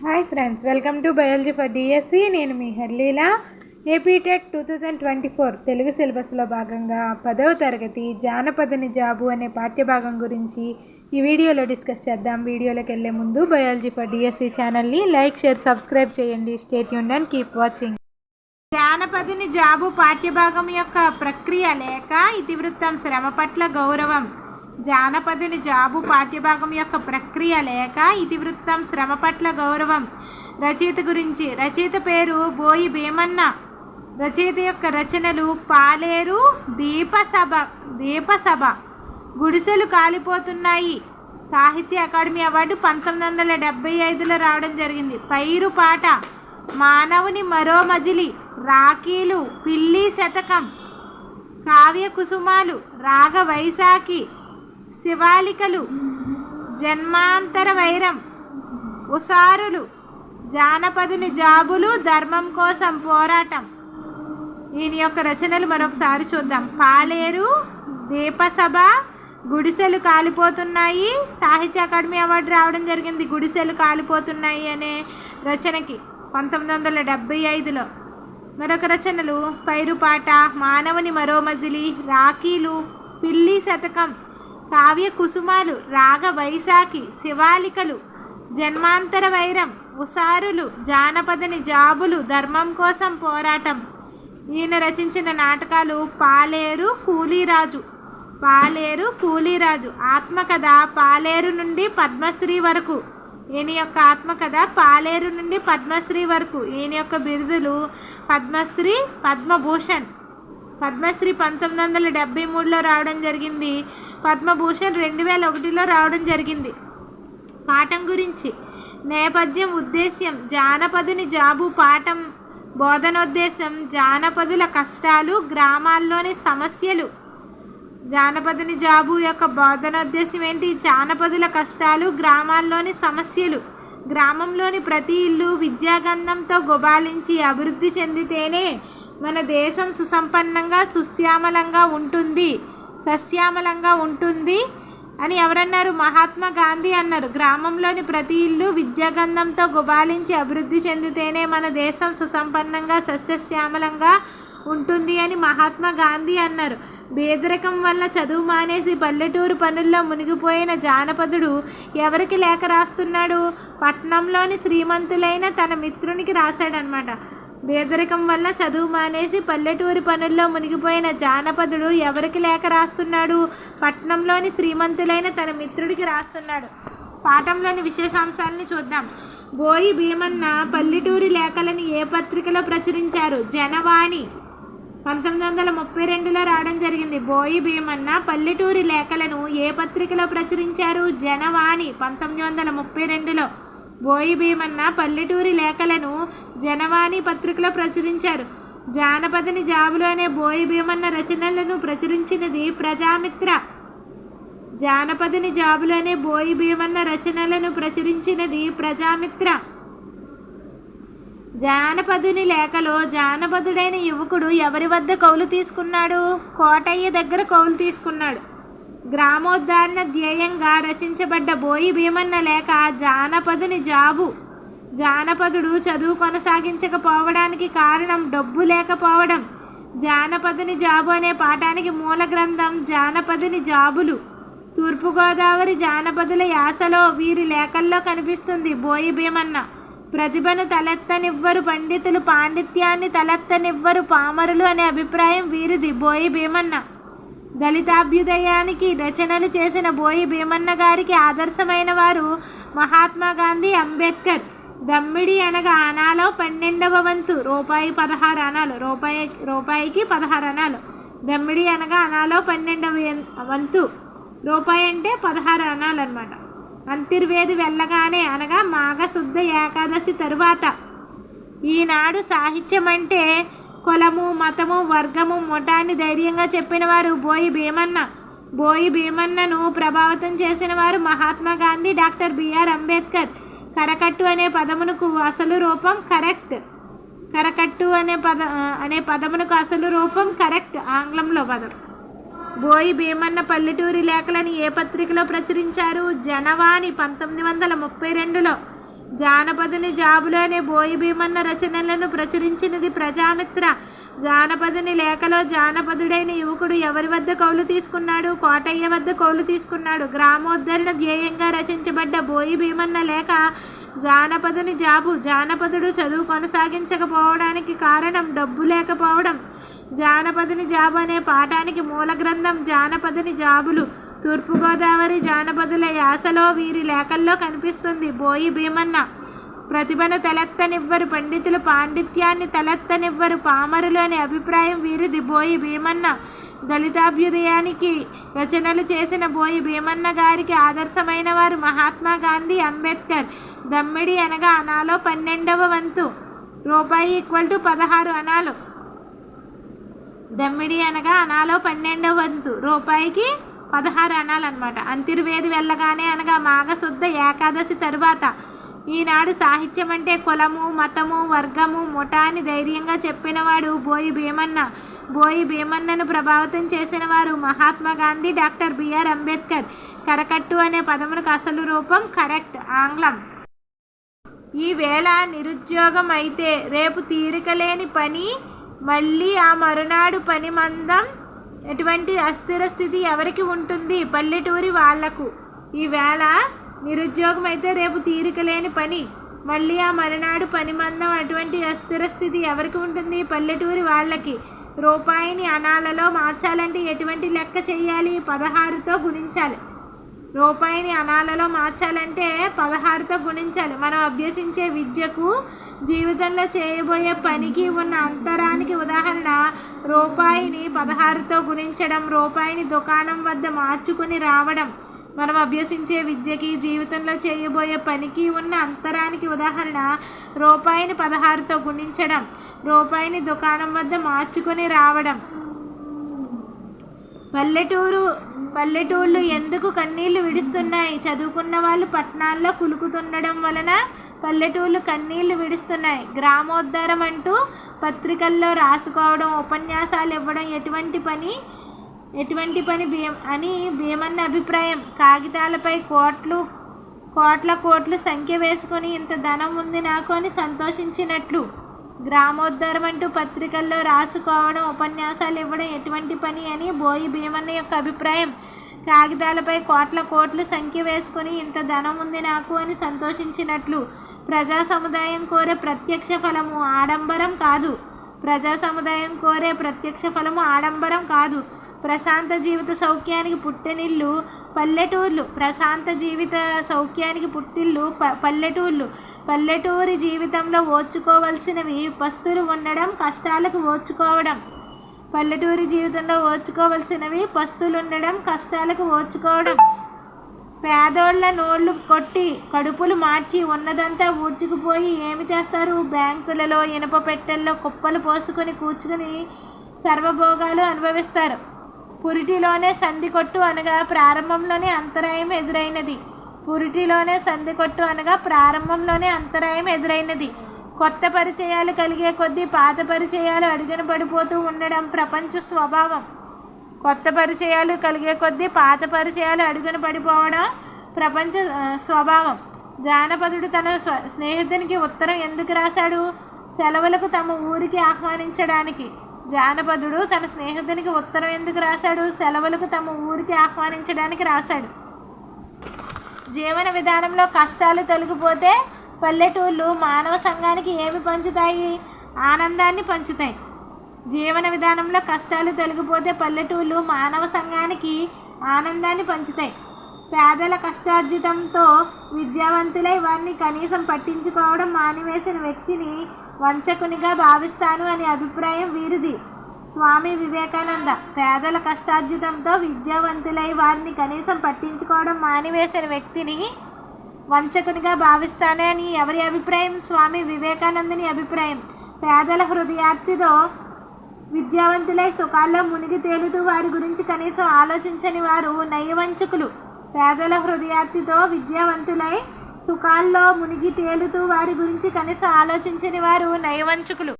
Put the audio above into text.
Hi friends, welcome to biology for DSC. నేను మీ హర్లీలా. AP TET 2024 Telugu సిలబస్లో భాగంగా 10వ తరగతి జానపద నిజాబు అనే పాఠ్యభాగం గురించి ఈ వీడియోలో డిస్కస్ చేద్దాం. వీడియోలోకి వెళ్ళే ముందు బయాలజీ ఫర్ డిఎస్సి ఛానల్ని లైక్, షేర్, సబ్స్క్రైబ్ చేయండి. Stay tuned and keep watching. జానపద నిజాబు పాఠ్యభాగం యొక్క ప్రక్రియ లేక ఇతివృత్తం శ్రమ పట్ల గౌరవం. జానపదుని జాబు పాఠ్యభాగం యొక్క ప్రక్రియ లేక ఇతివృత్తం శ్రమ పట్ల గౌరవం. రచయిత గురించి. రచయిత పేరు బోయి భీమన్న. రచయిత యొక్క రచనలు పాలేరు, దీపసభ, గుడిసెలు కాలిపోతున్నాయి. సాహిత్య అకాడమీ అవార్డు 1975లో రావడం జరిగింది. పైరు పాట, మానవుని మరో మజిలి, రాఖీలు, పిల్లి శతకం, కావ్య కుసుమాలు, రాగ వైశాఖి, శివాలికలు, జన్మాంతర వైరం, ఉసారులు, జానపదుని జాబులు, ధర్మం కోసం పోరాటం. ఈయన యొక్క రచనలు మరొకసారి చూద్దాం. పాలేరు, దీపసభ, గుడిసెలు కాలిపోతున్నాయి. సాహిత్య అకాడమీ అవార్డు రావడం జరిగింది గుడిసెలు కాలిపోతున్నాయి అనే రచనకి 1975లో. మరొక రచనలు పైరుపాట, మానవుని మరో మజిలి, రాఖీలు, పిల్లి శతకం, కావ్య కుసుమాలు, రాగ వైశాఖి, శివాలికలు, జన్మాంతర వైరం, ఉసారులు, జానపదని జాబులు, ధర్మం కోసం పోరాటం. ఈయన రచించిన నాటకాలు పాలేరు, కూలీరాజు, ఆత్మకథ పాలేరు నుండి పద్మశ్రీ వరకు. ఈయన యొక్క ఆత్మకథ పాలేరు నుండి పద్మశ్రీ వరకు. ఈయన యొక్క బిరుదులు పద్మశ్రీ, పద్మభూషణ్. పద్మశ్రీ 1973లో రావడం జరిగింది. పద్మభూషణ్ 2001లో రావడం జరిగింది. పాఠం గురించి. నేపథ్యం, ఉద్దేశ్యం. జానపదుని జాబు పాఠం బోధనోద్దేశం జానపదుల కష్టాలు, గ్రామాల్లోని సమస్యలు. జానపదుని జాబు యొక్క బోధనోద్దేశం ఏంటి? జానపదుల కష్టాలు, గ్రామాల్లోని సమస్యలు. గ్రామంలోని ప్రతి ఇల్లు విద్యాగంధంతో గుబాలించి అభివృద్ధి చెందితేనే మన దేశం సుసంపన్నంగా సస్యామలంగా ఉంటుంది అని ఎవరన్నారు? మహాత్మా గాంధీ అన్నారు. గ్రామంలోని ప్రతి ఇల్లు విద్యాగంధంతో గుబాలించి అభివృద్ధి చెందితేనే మన దేశం సుసంపన్నంగా సస్యశ్యామలంగా ఉంటుంది అని మహాత్మా గాంధీ అన్నారు. పేదరికం వల్ల చదువు మానేసి పల్లెటూరు పనుల్లో మునిగిపోయిన జానపదుడు ఎవరికి లేఖ రాస్తున్నాడు? పట్నంలోని శ్రీమంతులైన తన మిత్రునికి రాశాడనమాట. పేదరికం వల్ల చదువు మానేసి పల్లెటూరి పనుల్లో మునిగిపోయిన జానపదుడు ఎవరికి లేఖ రాస్తున్నాడు? పట్నంలోని శ్రీమంతులైన తన మిత్రుడికి రాస్తున్నాడు. పాఠంలోని విశేషాంశాలని చూద్దాం. బోయి భీమన్న పల్లెటూరి లేఖలను ఏ పత్రికలో ప్రచురించారు? జనవాణి. 1932లో రావడం జరిగింది. బోయి భీమన్న పల్లెటూరి లేఖలను ఏ పత్రికలో ప్రచురించారు? జనవాణి 1932లో. బోయి భీమన్న పల్లెటూరి లేఖలను జనవాణి పత్రికలో ప్రచురించారు. జానపదని జాబులు అనే బోయి భీమన్న రచనలను ప్రచురించినది ప్రజామిత్ర. జానపదని జాబులు అనే బోయి భీమన్న రచనలను ప్రచురించినది ప్రజామిత్ర. జానపదుని లేఖలో జానపదుడైన యువకుడు ఎవరి వద్ద కౌలు తీసుకున్నాడు? కోటయ్య దగ్గర కౌలు తీసుకున్నాడు. గ్రామోద్ధరణ ధ్యేయంగా రచించబడ్డ బోయి భీమన్న లేఖ జానపదుని జాబు. జానపదుడు చదువు కొనసాగించకపోవడానికి కారణం డబ్బు లేకపోవడం. జానపదుని జాబు అనే పాఠానికి మూల గ్రంథం జానపదుని జాబులు. తూర్పుగోదావరి జానపదుల యాసలో వీరి లేఖల్లో కనిపిస్తుంది బోయి భీమన్న. ప్రతిభను తలెత్తనివ్వరు పండితులు, పాండిత్యాన్ని తలెత్తనివ్వరు పామరులు అనే అభిప్రాయం వీరిది. బోయి భీమన్న దళితాభ్యుదయానికి రచనలు చేసిన బోయి భీమన్న గారికి ఆదర్శమైన వారు మహాత్మా గాంధీ, అంబేద్కర్. దమ్మిడి అనగా అనాలో 12వ వంతు, రూపాయి 16 అనాలు, రూపాయికి 16 అనాలు. దమ్మిడి అనగా అనాలో 12వ వంతు, రూపాయి అంటే 16 అనాలు అనమాట. అంతర్వేది వెళ్ళగానే అనగా మాఘశుద్ధ ఏకాదశి తరువాత. ఈనాడు సాహిత్యం అంటే కులము, మతము, వర్గము, ముఠాన్ని ధైర్యంగా చెప్పిన వారు బోయి భీమన్న. బోయి భీమన్నను ప్రభావితం చేసిన వారు మహాత్మా గాంధీ, డాక్టర్ బిఆర్ అంబేద్కర్. కరకట్టు అనే పదమునకు అసలు రూపం కరెక్ట్. కరకట్టు అనే పదమునకు అసలు రూపం కరెక్ట్, ఆంగ్లంలో పదం. బోయి భీమన్న పల్లెటూరి లేఖలను ఏ పత్రికలో ప్రచురించారు? జనవాణి 1932లో. జానపదుని జాబులు అనే బోయి భీమన్న రచనలను ప్రచురించినది ప్రజామిత్ర. జానపదుని లేఖలో జానపదుడైన యువకుడు ఎవరి వద్ద కౌలు తీసుకున్నాడు? కోటయ్య వద్ద కౌలు తీసుకున్నాడు. గ్రామోద్ధరణ ధ్యేయంగా రచించబడ్డ బోయి భీమన్న లేఖ జానపదుని జాబు. జానపదుడు చదువు కొనసాగించకపోవడానికి కారణం డబ్బు లేకపోవడం. జానపదుని జాబు అనే పాఠానికి మూల గ్రంథం జానపదుని జాబులు. తూర్పుగోదావరి జానపదుల యాసలో వీరి లేఖల్లో కనిపిస్తుంది. బోయి భీమన్న ప్రతిభను తలెత్తనివ్వరు, పండితులు పాండిత్యాన్ని తలెత్తనివ్వరు, పామరులు అనే అభిప్రాయం వీరిది. బోయి భీమన్న దళితాభ్యుదయానికి రచనలు చేసిన బోయి భీమన్న గారికి ఆదర్శమైన వారు మహాత్మా గాంధీ, అంబేద్కర్. దమ్మిడి అనగా అనాలో 12వ వంతు. రూపాయి = 16 అనాలు. దమ్మిడి అనగా అనాలో 12వ వంతు, రూపాయికి 16 అనాలు అన్నమాట. అంతర్వేది వెళ్ళగానే అనగా మాఘశుద్ధ ఏకాదశి తరువాత. ఈనాడు సాహిత్యం అంటే కులము, మతము, వర్గము, ముఠ అని ధైర్యంగా చెప్పినవాడు బోయి భీమన్న. బోయి భీమన్నను ప్రభావితం చేసిన వారు మహాత్మా గాంధీ, డాక్టర్ బిఆర్ అంబేద్కర్. కరకట్టు అనే పదమునకు అసలు రూపం కరెక్ట్, ఆంగ్లం. ఈవేళ నిరుద్యోగం అయితే రేపు తీరిక లేని పని, మళ్ళీ ఆ మరునాడు పని మందం. ఎటువంటి అస్థిర స్థితి ఎవరికి ఉంటుంది? పల్లెటూరి వాళ్లకు. ఈవేళ నిరుద్యోగం అయితే రేపు తీరిక లేని పని, మళ్ళీ ఆ మరునాడు పని మందం. అటువంటి అస్థిర స్థితి ఎవరికి ఉంటుంది? పల్లెటూరి వాళ్ళకి. రూపాయిని అనాలలో మార్చాలంటే ఎటువంటి లెక్క చేయాలి? 16తో గుణించాలి. రూపాయిని అనాలలో మార్చాలంటే 16తో గుణించాలి. మనం అభ్యసించే విద్యకు, జీవితంలో చేయబోయే పనికి ఉన్న అంతరానికి ఉదాహరణ రూపాయిని 16తో గుణించడం, రూపాయిని దుకాణం వద్ద మార్చుకుని రావడం. మనం అభ్యసించే విద్యకి, జీవితంలో చేయబోయే పనికి ఉన్న అంతరానికి ఉదాహరణ రూపాయిని 16తో గుణించడం, రూపాయిని దుకాణం వద్ద మార్చుకొని రావడం. పల్లెటూళ్ళు ఎందుకు కన్నీళ్లు విడుస్తున్నాయి? చదువుకున్న వాళ్ళు పట్టణాల్లో కులుకుతుండడం వలన పల్లెటూళ్ళు కన్నీళ్లు విడుస్తున్నాయి. గ్రామోద్ధరం అంటూ పత్రికల్లో రాసుకోవడం, ఉపన్యాసాలు ఇవ్వడం ఎటువంటి పని అని భీమన్న అభిప్రాయం. కాగితాలపై కోట్ల సంఖ్య వేసుకొని ఇంత ధనం ఉంది నాకు అని సంతోషించినట్లు. గ్రామోద్ధరం అంటూ పత్రికల్లో రాసుకోవడం, ఉపన్యాసాలు ఇవ్వడం ఎటువంటి పని అని బోయి భీమన్న యొక్క అభిప్రాయం. కాగితాలపై కోట్ల సంఖ్య వేసుకొని ఇంత ధనం ఉంది నాకు అని సంతోషించినట్లు. ప్రజా సముదాయం కోరే ప్రత్యక్ష ఫలము ఆడంబరం కాదు. ప్రజా సముదాయం కోరే ప్రత్యక్ష ఫలము ఆడంబరం కాదు. ప్రశాంత జీవిత సౌఖ్యానికి పుట్టినిల్లు పల్లెటూర్లు. ప్రశాంత జీవిత సౌఖ్యానికి పుట్టిల్లు పల్లెటూర్లు. పల్లెటూరి జీవితంలో ఓర్చుకోవలసినవి పస్తులు ఉండడం, కష్టాలకు ఓర్చుకోవడం. పల్లెటూరి జీవితంలో ఓర్చుకోవలసినవి పస్తులు ఉండడం, కష్టాలకు ఓర్చుకోవడం. పేదోళ్ల నోళ్లు కొట్టి కడుపులు మార్చి ఉన్నదంతా ఊడ్చుకుపోయి ఏమి చేస్తారు? బ్యాంకులలో, ఇనుప పెట్టెల్లో కుప్పలు పోసుకొని కూర్చుని సర్వభోగాలు అనుభవిస్తారు. పురిటిలోనే సంధికొట్టు అనగా ప్రారంభంలోనే అంతరాయం ఎదురైనది. పురిటిలోనే సంధికొట్టు అనగా ప్రారంభంలోనే అంతరాయం ఎదురైనది. కొత్త పరిచయాలు కలిగే కొద్దీ పాత పరిచయాలు అడుగున పడిపోతూ ఉండడం ప్రపంచ స్వభావం. కొత్త పరిచయాలు కలిగే కొద్దీ పాత పరిచయాలు అడుగున పడిపోవడం ప్రపంచ స్వభావం. జానపదుడు తన స్నేహితునికి ఉత్తరం ఎందుకు రాశాడు? సెలవులకు తమ ఊరికి ఆహ్వానించడానికి. జానపదుడు తన స్నేహితునికి ఉత్తరం ఎందుకు రాశాడు? సెలవులకు తమ ఊరికి ఆహ్వానించడానికి రాశాడు. జీవన విధానంలో కష్టాలు తొలగిపోతే పల్లెటూళ్ళు మానవ సంఘానికి ఏమి పంచుతాయి? ఆనందాన్ని పంచుతాయి. జీవన విధానంలో కష్టాలు తొలగిపోతే పల్లెటూళ్ళు మానవ సంఘానికి ఆనందాన్ని పంచుతాయి. పేదల కష్టార్జితంతో విద్యావంతులై వారిని కనీసం పట్టించుకోవడం మానివేసిన వ్యక్తిని వంచకునిగా భావిస్తాను అనే అభిప్రాయం వీరిది. స్వామి వివేకానంద. పేదల కష్టార్జితంతో విద్యావంతులై వారిని కనీసం పట్టించుకోవడం మానివేసిన వ్యక్తిని వంచకునిగా భావిస్తానని ఎవరి అభిప్రాయం? స్వామి వివేకానందుని అభిప్రాయం. పేదల హృదయార్తితో విద్యావంతులై సుఖాల్లో మునిగి తేలుతూ వారి గురించి కనీసం ఆలోచించని వారు నయవంచకులు. పేదల హృదయార్తితో విద్యావంతులై సుఖాల్లో మునిగి తేలుతూ వారి గురించి కనీసం ఆలోచించని వారు నయవంచకులు.